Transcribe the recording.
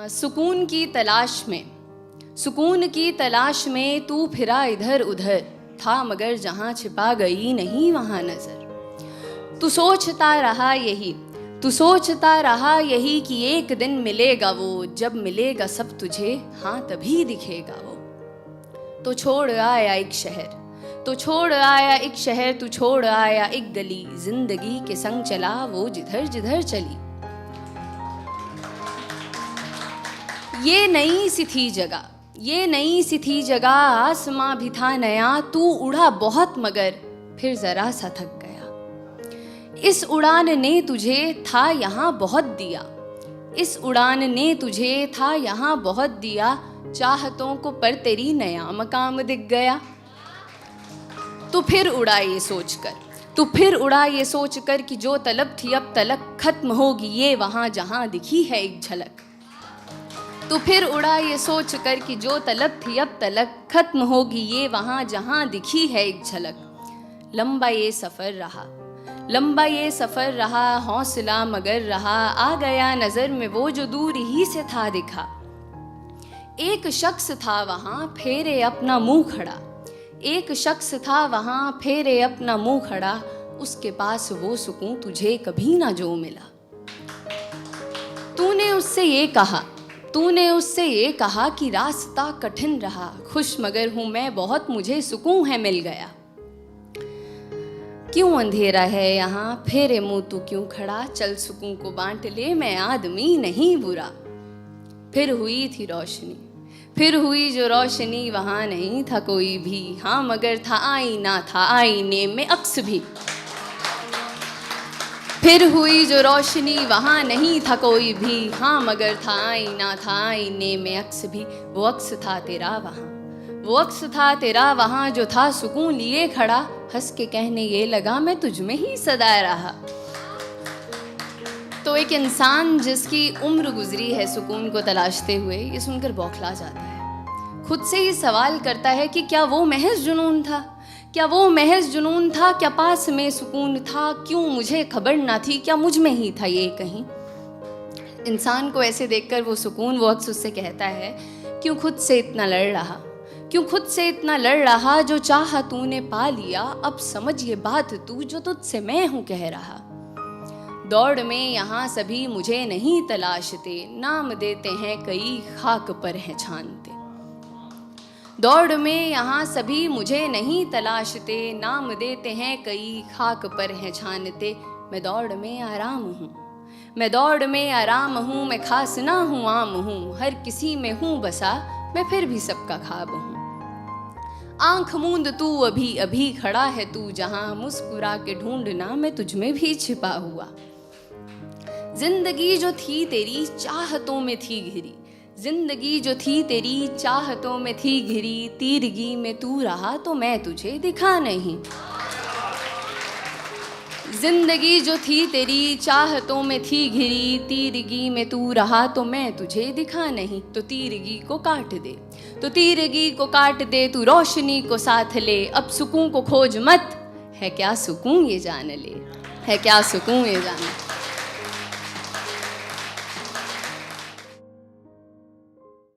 सुकून की तलाश में तू फिरा इधर उधर था, मगर जहाँ छिपा गई नहीं वहाँ नजर। तू सोचता रहा यही कि एक दिन मिलेगा वो, जब मिलेगा सब तुझे हाँ तभी दिखेगा वो। तो छोड़ आया एक शहर, तू छोड़ आया एक गली, जिंदगी के संग चला वो जिधर जिधर चली। ये नई सी थी जगह, आसमां भी था नया, तू उड़ा बहुत मगर फिर जरा सा थक गया। इस उड़ान ने तुझे था यहाँ बहुत दिया, चाहतों को पर तेरी नया मकाम दिख गया। तो फिर उड़ा ये सोचकर कि जो तलब थी अब तलक खत्म होगी ये वहाँ जहाँ दिखी है एक झलक। तो फिर उड़ा ये सोचकर कि जो तलब थी अब तलक खत्म होगी ये वहाँ जहाँ दिखी है एक झलक। लंबा ये सफ़र रहा, हौसला मगर रहा, आ गया नज़र में वो जो दूर ही से था दिखा। एक शख्स था वहाँ फेरे अपना मुंह खड़ा, उसके पास वो सुकून तुझे कभी ना जो मिला। तूने उससे ये कहा कि रास्ता कठिन रहा, खुश मगर हूँ मैं बहुत, मुझे सुकून है मिल गया। क्यों अंधेरा है यहाँ, फेरे मुँह तू क्यों खड़ा, चल सुकून को बांट ले, मैं आदमी नहीं बुरा। फिर हुई जो रोशनी, वहाँ नहीं था कोई भी, हाँ मगर था आईना, था आईने में अक्स भी। फिर हुई जो रोशनी, वहाँ नहीं था कोई भी, हाँ मगर था आईना, था आईने में अक्स भी। वो अक्स था तेरा वहाँ जो था सुकून लिए खड़ा, हंस के कहने ये लगा मैं तुझ में ही सदा रहा। तो एक इंसान जिसकी उम्र गुजरी है सुकून को तलाशते हुए, ये सुनकर बौखला जाता है। खुद से ही सवाल करता है कि क्या वो महज जुनून था, क्या पास में सुकून था, क्यों मुझे खबर ना थी, क्या मुझ में ही था ये कहीं। इंसान को ऐसे देखकर वो सुकून वो अक्स उससे कहता है, क्यों खुद से इतना लड़ रहा, जो चाहा तूने पा लिया, अब समझ ये बात तू जो तुझसे मैं हूँ कह रहा। दौड़ में यहाँ सभी मुझे नहीं तलाशते, नाम देते हैं कई खाक पर हैं छानते। दौड़ में यहाँ सभी मुझे नहीं तलाशते, नाम देते हैं कई खाक पर हैं छानते। मैं दौड़ में आराम हूँ, मैं खास ना हूँ आम हूँ, हर किसी में हूँ बसा, मैं फिर भी सबका ख्वाब हूँ। आंख मूंद तू अभी खड़ा है तू जहाँ, मुस्कुरा के ढूंढना मैं तुझ में भी छिपा हुआ। जिंदगी जो थी तेरी चाहतों में थी घिरी, तीरगी में तू रहा तो मैं तुझे दिखा नहीं। जिंदगी जो थी तेरी चाहतों में थी घिरी, तीरगी में तू रहा तो मैं तुझे दिखा नहीं। तो तीरगी को काट दे तू रोशनी को साथ ले, अब सुकून को खोज मत, है क्या सुकून ये जान ले।